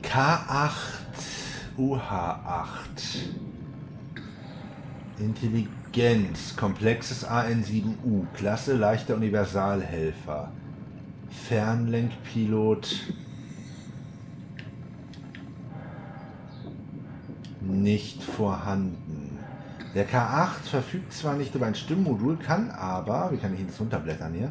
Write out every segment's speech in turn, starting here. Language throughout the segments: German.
K8, UH8. Intelligenz, komplexes AN7U, Klasse leichter Universalhelfer. Fernlenkpilot. Nicht vorhanden. Der K8 verfügt zwar nicht über ein Stimmmodul, kann aber, wie kann ich ihn das runterblättern hier?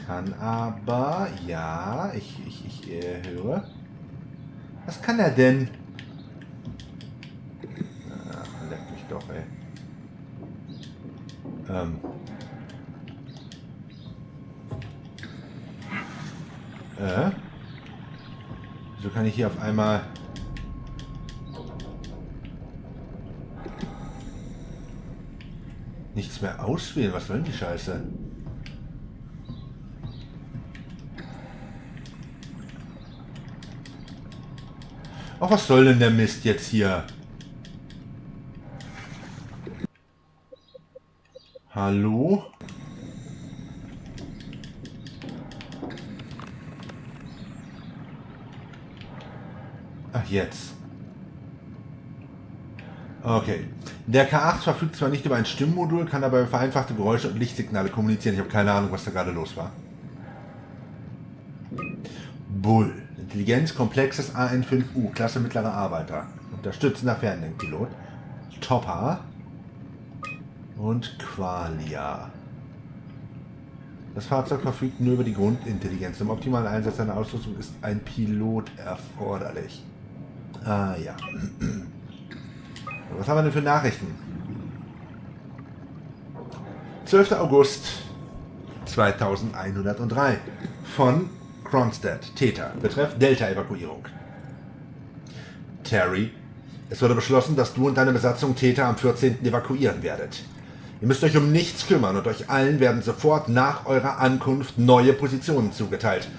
Kann aber, ja, ich höre. Was kann er denn? Ach, leck mich doch, ey. Wieso kann ich hier auf einmal... nichts mehr auswählen? Was soll denn die Scheiße? Ach, was soll denn der Mist jetzt hier? Hallo? Ach, jetzt. Okay. Der K8 verfügt zwar nicht über ein Stimmmodul, kann aber vereinfachte Geräusche und Lichtsignale kommunizieren. Ich habe keine Ahnung, was da gerade los war. Bull. Intelligenz, komplexes AN5U, Klasse mittlerer Arbeiter. Unterstützender Fernlenkpilot. Topper. Und Qualia. Das Fahrzeug verfügt nur über die Grundintelligenz. Zum optimalen Einsatz seiner Ausrüstung ist ein Pilot erforderlich. Ah ja. Was haben wir denn für Nachrichten? 12. August 2103 von Kronstadt, Theta, betreff Delta-Evakuierung. Terry, es wurde beschlossen, dass du und deine Besatzung Theta am 14. evakuieren werdet. Ihr müsst euch um nichts kümmern und euch allen werden sofort nach eurer Ankunft neue Positionen zugeteilt.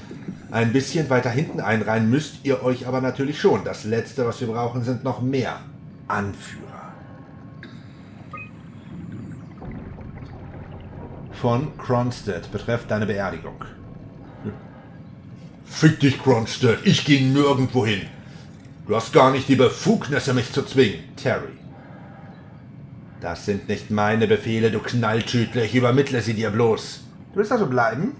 Ein bisschen weiter hinten einreihen müsst ihr euch aber natürlich schon. Das Letzte, was wir brauchen, sind noch mehr Anführer. Von Kronstadt, betreff deine Beerdigung. Fick dich, Kronstadt, ich gehe nirgendwo hin. Du hast gar nicht die Befugnisse, mich zu zwingen. Terry. Das sind nicht meine Befehle, du Knalltütle, ich übermittle sie dir bloß. Du willst also bleiben?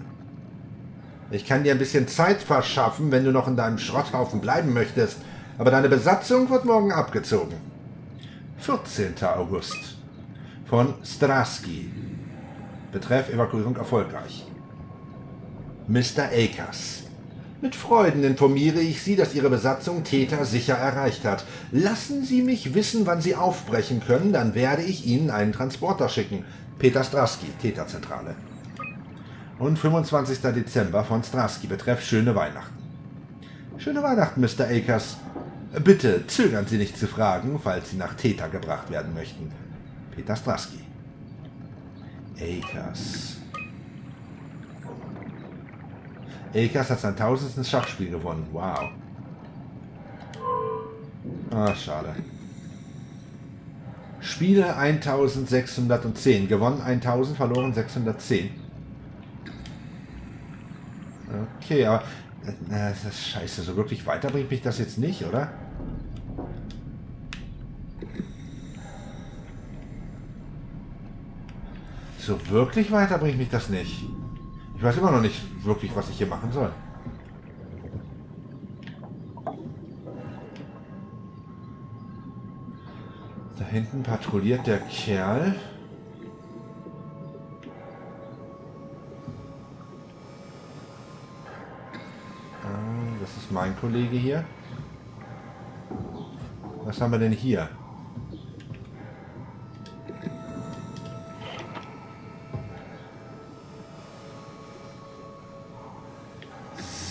Ich kann dir ein bisschen Zeit verschaffen, wenn du noch in deinem Schrotthaufen bleiben möchtest, aber deine Besatzung wird morgen abgezogen. 14. August. Von Strasky. Betreff Evakuierung erfolgreich. Mr. Akers. Mit Freuden informiere ich Sie, dass Ihre Besatzung Theta sicher erreicht hat. Lassen Sie mich wissen, wann Sie aufbrechen können, dann werde ich Ihnen einen Transporter schicken. Peter Strasky, Theta-Zentrale. Und 25. Dezember von Strasky, betreff schöne Weihnachten. Schöne Weihnachten, Mr. Akers. Bitte zögern Sie nicht zu fragen, falls Sie nach Theta gebracht werden möchten. Peter Strasky. Akers. Akers hat sein 1000. Schachspiel gewonnen. Wow. Ah, schade. Spiele 1610. Gewonnen 1000, verloren 610. Okay, aber das ist scheiße. So wirklich weiter bringt mich das jetzt nicht, oder? So wirklich weiter bringt mich das nicht. Ich weiß immer noch nicht wirklich, was ich hier machen soll. Da hinten patrouilliert der Kerl. Das ist mein Kollege hier. Was haben wir denn hier?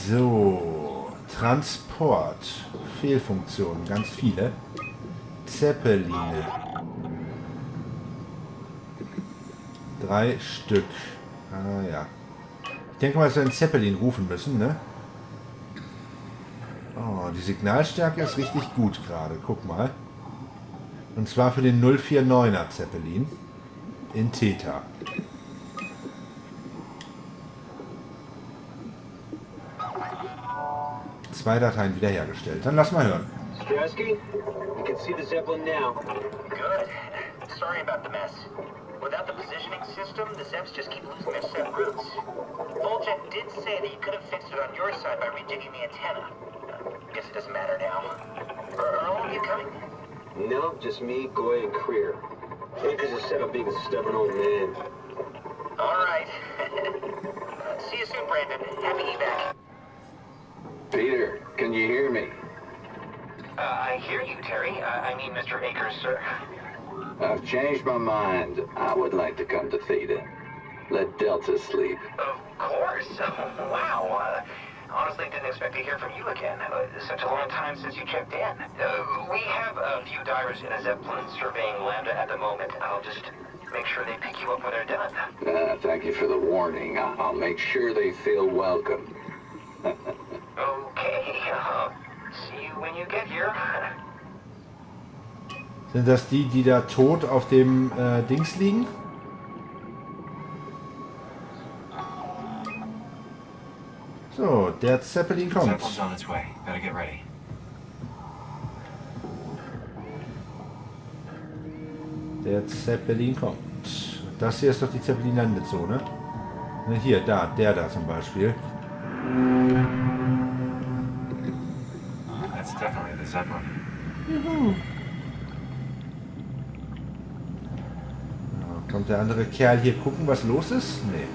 So, Transport, Fehlfunktionen, ganz viele. Zeppeline. 3 Stück. Ah ja. Ich denke mal, dass wir einen Zeppelin rufen müssen, ne? Oh, die Signalstärke ist richtig gut gerade. Guck mal. Und zwar für den 049er Zeppelin in Theta. Zwei Dateien wiederhergestellt. Dann lass mal hören. Strasky, you can see the Zeppelin now. Good. Sorry about the mess. Without the positioning system, the Zeps just keep losing their set routes. Volchev did say that you could have fixed it on your side by rejigging the antenna. Guess it doesn't matter now. Are all of you coming? No, just me, Goy, and Creer. Akers is set up being a stubborn old man. All right. See you soon, Brandon. Happy evac. Peter, can you hear me? I hear you, Terry. I mean, Mr. Akers, sir. I've changed my mind. I would like to come to Theta. Let Delta sleep. Of course. Wow. Honestly, didn't expect to hear from you again. Such a long time since you checked in. We have a few divers in a Zeppelin surveying Lambda at the moment. I'll just make sure they pick you up when they're done. Thank you for the warning. I'll make sure they feel welcome. Okay. See you when you get here. Sind das die, die da tot auf dem Dings liegen? So, der Zeppelin kommt. Zeppelin's on its way. Better get ready. Der Zeppelin kommt. Das hier ist doch die Zeppelin-Landezone. Ne, hier, da, der da zum Beispiel. That's definitely the Zeppelin. Juhu. Ja, kommt der andere Kerl hier gucken, was los ist? Nee.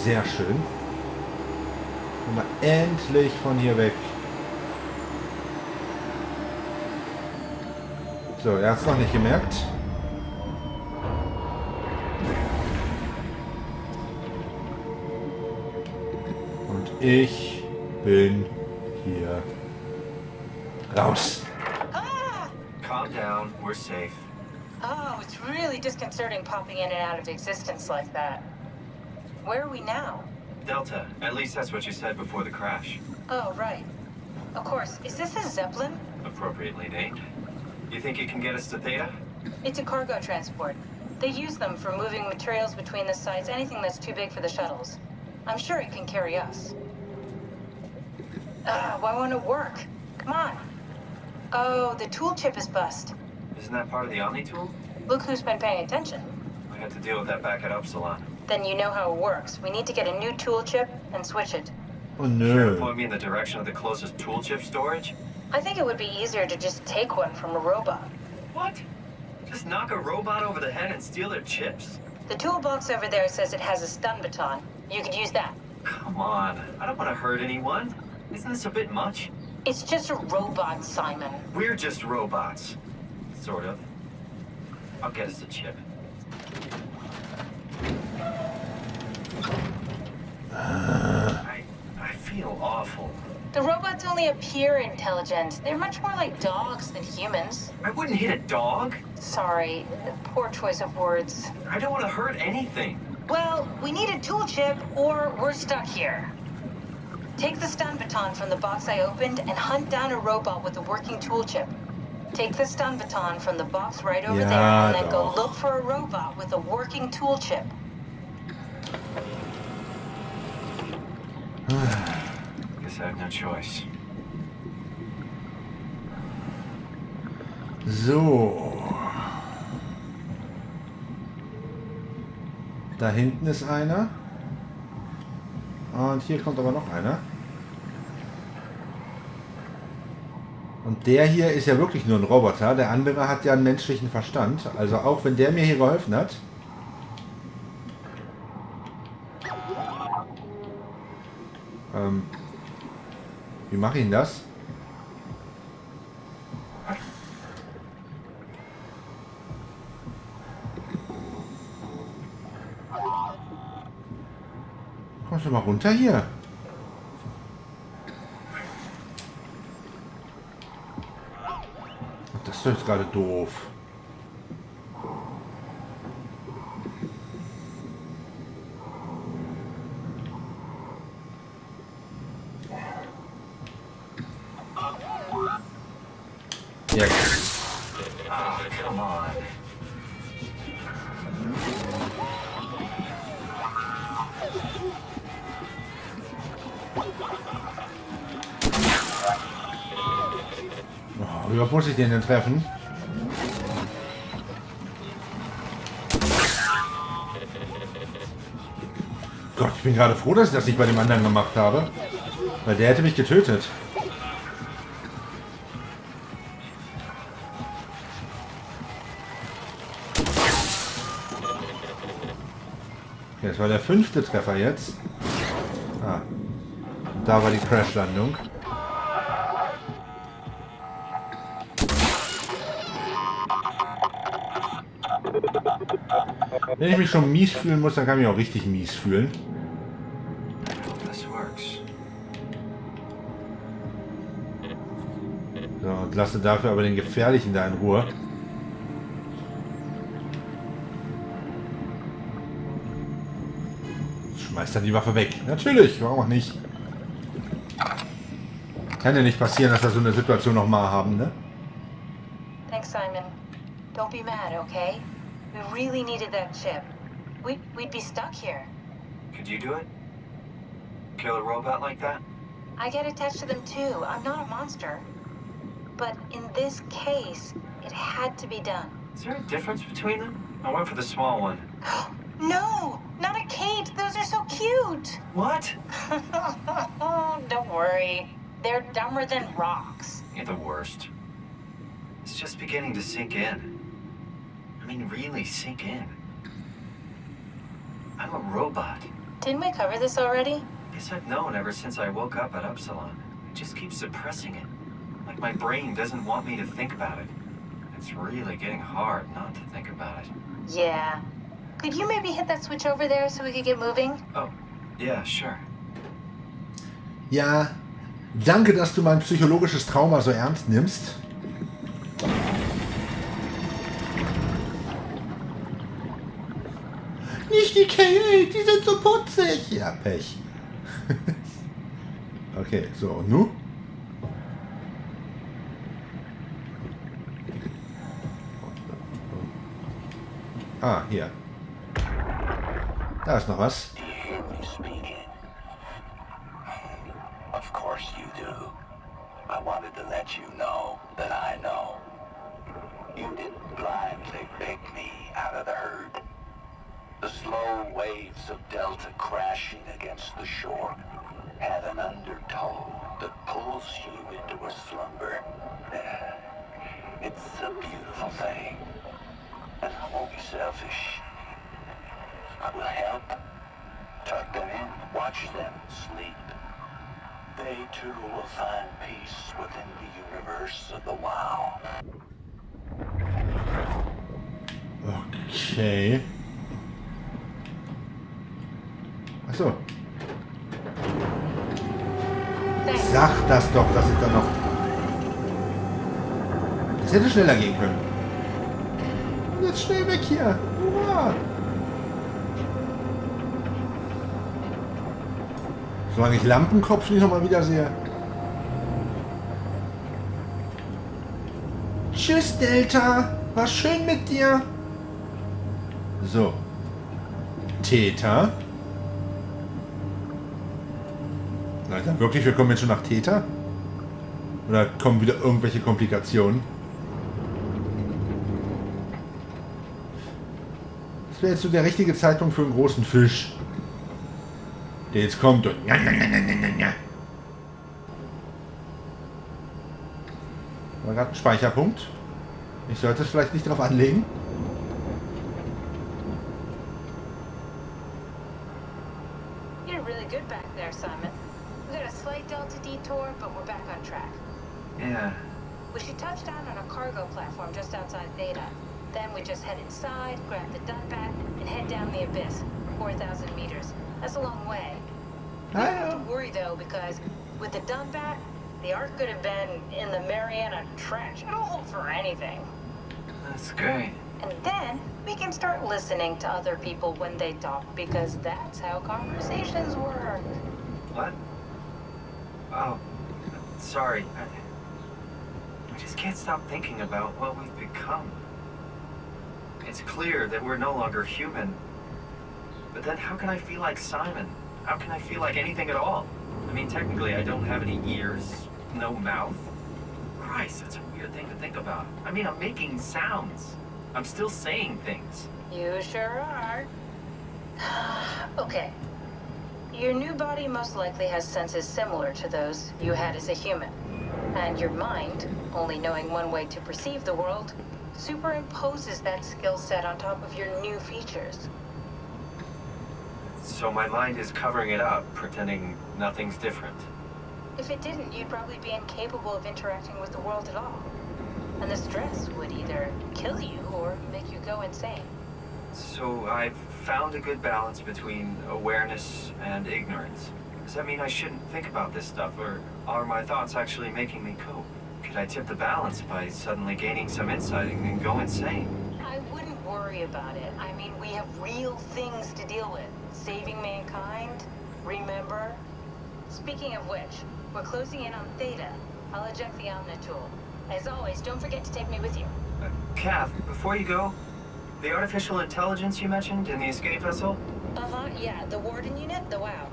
Sehr schön. Kommen wir endlich von hier weg. So, er hat es noch nicht gemerkt. Und ich bin hier raus. Calm down. We're safe. Oh, it's really disconcerting popping in and out of existence like that. Where are we now? Delta. At least that's what you said before the crash. Oh, right. Of course. Is this a Zeppelin? Appropriately named. You think you can get us to Theta? It's a cargo transport. They use them for moving materials between the sites, anything that's too big for the shuttles. I'm sure it can carry us. Why won't it work? Come on. Oh, the tool chip is bust. Isn't that part of the Omni tool? Look who's been paying attention. I had to deal with that back at Upsilon. Then you know how it works. We need to get a new tool chip and switch it. Oh Care to nö. point me in the direction of the closest tool chip storage? I think it would be easier to just take one from a robot. What? Just knock a robot over the head and steal their chips? The toolbox over there says it has a stun baton. You could use that. Come on. I don't want to hurt anyone. Isn't this a bit much? It's just a robot, Simon. We're just robots. Sort of. I'll get us a chip. I feel awful. The robots only appear intelligent. They're much more like dogs than humans. I wouldn't hit a dog. Sorry, poor choice of words. I don't want to hurt anything. Well, we need a tool chip or we're stuck here. Take the stun baton from the box I opened and hunt down a robot with a working tool chip. Take the stun baton from the box right over Ja, there and then go doch. look for a robot with a working tool chip. Guess I have no choice. So. Da hinten ist einer. Und hier kommt aber noch einer. Und der hier ist ja wirklich nur ein Roboter. Der andere hat ja einen menschlichen Verstand. Also auch wenn der mir hier geholfen hat. Wie mache ich denn das? Kommst du mal runter hier? Das ist doch jetzt gerade doof. Jetzt. Oh, come on. Oh, wie oft muss ich den denn treffen? Gott, ich bin gerade froh, dass ich das nicht bei dem anderen gemacht habe. Weil der hätte mich getötet. Okay, das war der 5. Treffer jetzt. Ah. Und da war die Crashlandung. Wenn ich mich schon mies fühlen muss, dann kann ich mich auch richtig mies fühlen. This works. So, und lasse dafür aber den Gefährlichen da in Ruhe. Schmeißt dann die Waffe weg. Natürlich, warum auch nicht? Kann ja nicht passieren, dass wir so eine Situation nochmal haben, ne? Thanks, Simon. Don't be mad, okay? We really needed that chip. We'd be stuck here. Could you do it? Kill a robot like that? I get attached to them too. I'm not a monster. But in this case, it had to be done. Is there a difference between them? I went for the small one. No! Not a Kate! Those are so cute! What? Don't worry. They're dumber than rocks. You're the worst. It's just beginning to sink in. I mean, really sink in. I'm a robot. Didn't we cover this already? Guess I've known ever since I woke up at Upsilon. I just keep suppressing it. Like my brain doesn't want me to think about it. It's really getting hard not to think about it. Yeah. Could you maybe hit that switch over there so we could get moving? Oh, yeah, sure. Ja, danke, dass du mein psychologisches Trauma so ernst nimmst. Nicht die Kate, die sind so putzig. Ja, Pech. Okay, so, und nun? Ah, hier. Da ist noch was. Do you hear me speaking? Of course you do. I wanted to let you know that I know. You didn't blindly beg me out of the herd. The slow waves of Delta crashing against the shore have an undertow that pulls you into a slumber. It's a beautiful thing. And I won't be selfish. I will help. Tuck them in, watch them sleep. They too will find peace within the universe of the WoW. Okay. Achso. Sag das doch, dass ich da noch... Das hätte schneller gehen können. Jetzt schnell weg hier. Hurra. Solange ich Lampenkopf nicht nochmal wieder sehe. Tschüss, Delta. War schön mit dir. So. Theta. Alter, wirklich? Wir kommen jetzt schon nach Theta? Oder kommen wieder irgendwelche Komplikationen? Das wäre jetzt so der richtige Zeitpunkt für einen großen Fisch. Der jetzt kommt und... War gerade ein Speicherpunkt. Ich sollte es vielleicht nicht drauf anlegen. You did really good back there, Simon. We got a slight Delta detour, but we're back on track. Yeah. We should touch down on a cargo platform just outside Theta. Then we just head inside, grab the Dunbat, and head down the abyss, 4,000 meters. That's a long way. We don't have to worry though, because with the Dunbat, the Ark could have been in the Mariana Trench. It'll hold for anything. That's great. And then we can start listening to other people when they talk, because that's how conversations work. What? Oh, sorry. I just can't stop thinking about what we've become. It's clear that we're no longer human. But then how can I feel like Simon? How can I feel like anything at all? I mean, technically, I don't have any ears, no mouth. Christ, that's a weird thing to think about. I mean, I'm making sounds. I'm still saying things. You sure are. Okay. Your new body most likely has senses similar to those you had as a human. And your mind, only knowing one way to perceive the world, superimposes that skill set on top of your new features. So my mind is covering it up, pretending nothing's different. If it didn't, you'd probably be incapable of interacting with the world at all. And the stress would either kill you or make you go insane. So I've found a good balance between awareness and ignorance. Does that mean I shouldn't think about this stuff, or are my thoughts actually making me cope? Could I tip the balance by suddenly gaining some insight and go insane? I wouldn't worry about it. I mean, we have real things to deal with. Saving mankind, remember? Speaking of which, we're closing in on Theta. I'll eject the Omni tool. As always, don't forget to take me with you. Kath, before you go, the artificial intelligence you mentioned in the escape vessel? Uh-huh, yeah, the Warden unit, the WOW.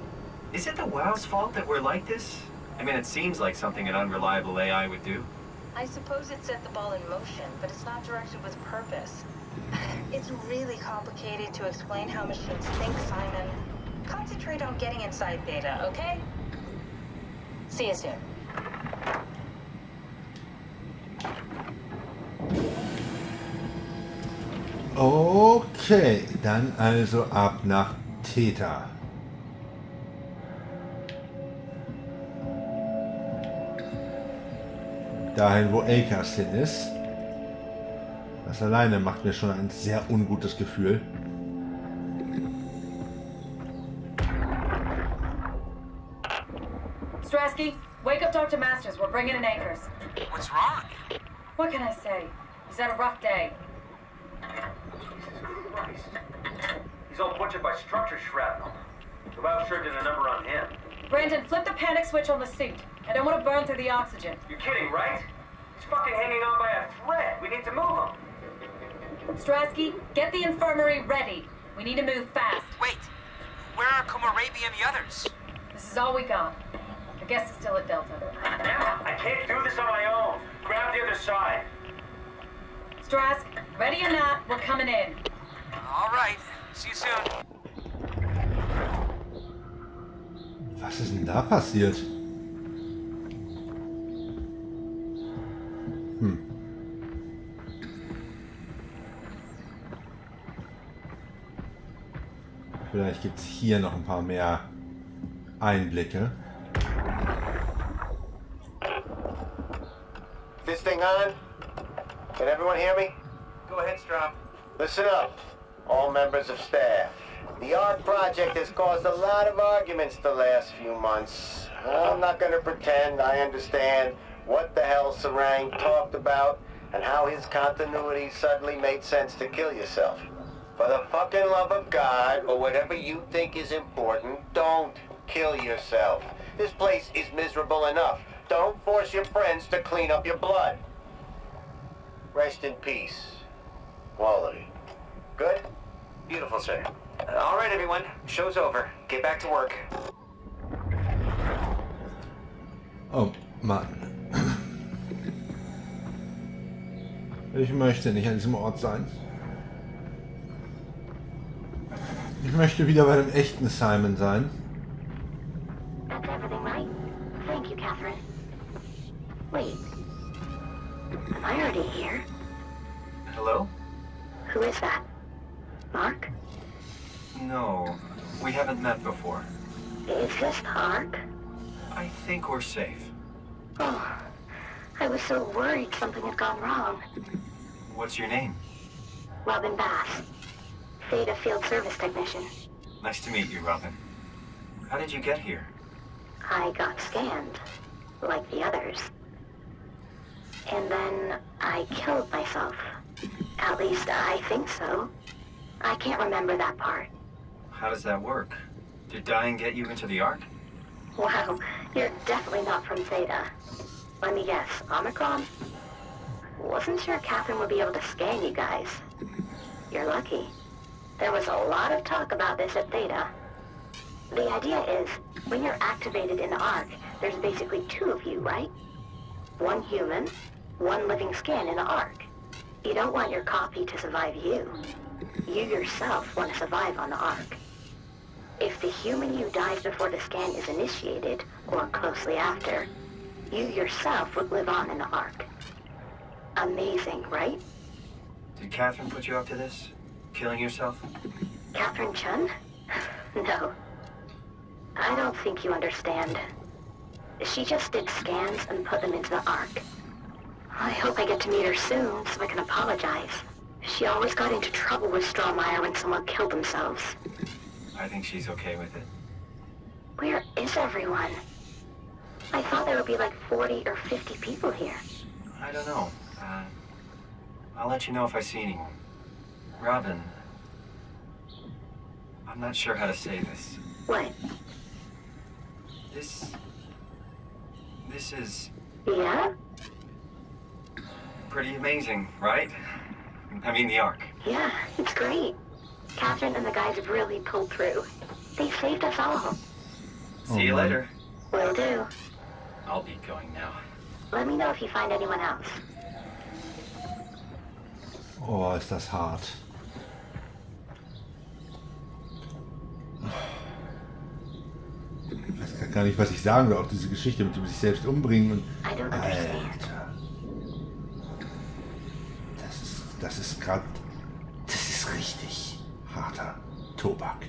Is it the WOW's fault that we're like this? I mean, it seems like something an unreliable AI would do. I suppose it set the ball in motion, but it's not directed with purpose. It's really complicated to explain how machines think, Simon. Concentrate on getting inside Theta, okay? See you soon. Okay, dann also ab nach Theta. Dahin, wo Elkas hin ist. Das alleine macht mir schon ein sehr ungutes Gefühl. Strasky, wake up Dr. Masters. We're bringing in anchors. What's wrong? What can I say? He's had a rough day. Jesus Christ. He's all butchered by structure shrapnel. The WOW sure did a number on him. Brandon, flip the panic switch on the suit. I don't want to burn through the oxygen. You're kidding, right? He's fucking hanging on by a thread. We need to move him. Strasky, get the infirmary ready. We need to move fast. Wait, where are Komorabi and the others? This is all we got. I guess it's still at Delta. Damn it, I can't do this on my own. Grab the other side. Strask, ready or not, we're coming in. All right, see you soon. Was ist denn da passiert? Vielleicht gibt es hier noch ein paar mehr Einblicke. This thing on? Can everyone hear me? Go ahead, Strop. Listen up, all members of staff. The ARC project has caused a lot of arguments the last few months. I'm not going to pretend I understand what the hell Sarang talked about and how his continuity suddenly made sense to kill yourself. For the fucking love of God, or whatever you think is important, don't kill yourself. This place is miserable enough. Don't force your friends to clean up your blood. Rest in peace, all of you. Good? Beautiful, sir. All right, everyone. Show's over. Get back to work. Oh Mann. Ich möchte nicht an diesem Ort sein. Ich möchte wieder bei dem echten Simon sein. That's everything, right? Thank you, Catherine. Wait. Am I already here? Hello? Who is that? Mark? No, we haven't met before. Is this Mark? I think we're safe. Oh, I was so worried something had gone wrong. What's your name? Robin Bass. Theta Field Service Technician. Nice to meet you, Robin. How did you get here? I got scanned, like the others. And then I killed myself. At least I think so. I can't remember that part. How does that work? Did dying get you into the Ark? Wow, you're definitely not from Theta. Let me guess, Omicron? Wasn't sure Catherine would be able to scan you guys. You're lucky. There was a lot of talk about this at Theta. The idea is, when you're activated in the Ark, there's basically two of you, right? One human, one living scan in the Ark. You don't want your copy to survive you. You yourself want to survive on the Ark. If the human you dies before the scan is initiated, or closely after, you yourself would live on in the Ark. Amazing, right? Did Catherine put you up to this? Killing yourself? Catherine Chun? No. I don't think you understand. She just did scans and put them into the Ark. I hope I get to meet her soon so I can apologize. She always got into trouble with Strohmeyer when someone killed themselves. I think she's okay with it. Where is everyone? I thought there would be like 40 or 50 people here. I don't know. I'll let you know if I see anyone. Robin, I'm not sure how to say this. What? This is Yeah? pretty amazing, right? I mean, the Ark. Yeah, it's great. Catherine and the guys have really pulled through. They saved us all. See you later. Will do. I'll be going now. Let me know if you find anyone else. Oh, ist das hart. Ich weiß gar nicht, was ich sagen soll. Auch diese Geschichte mit dem sich selbst umbringen. Und Alter. Das ist gerade... Das ist richtig harter Tobak.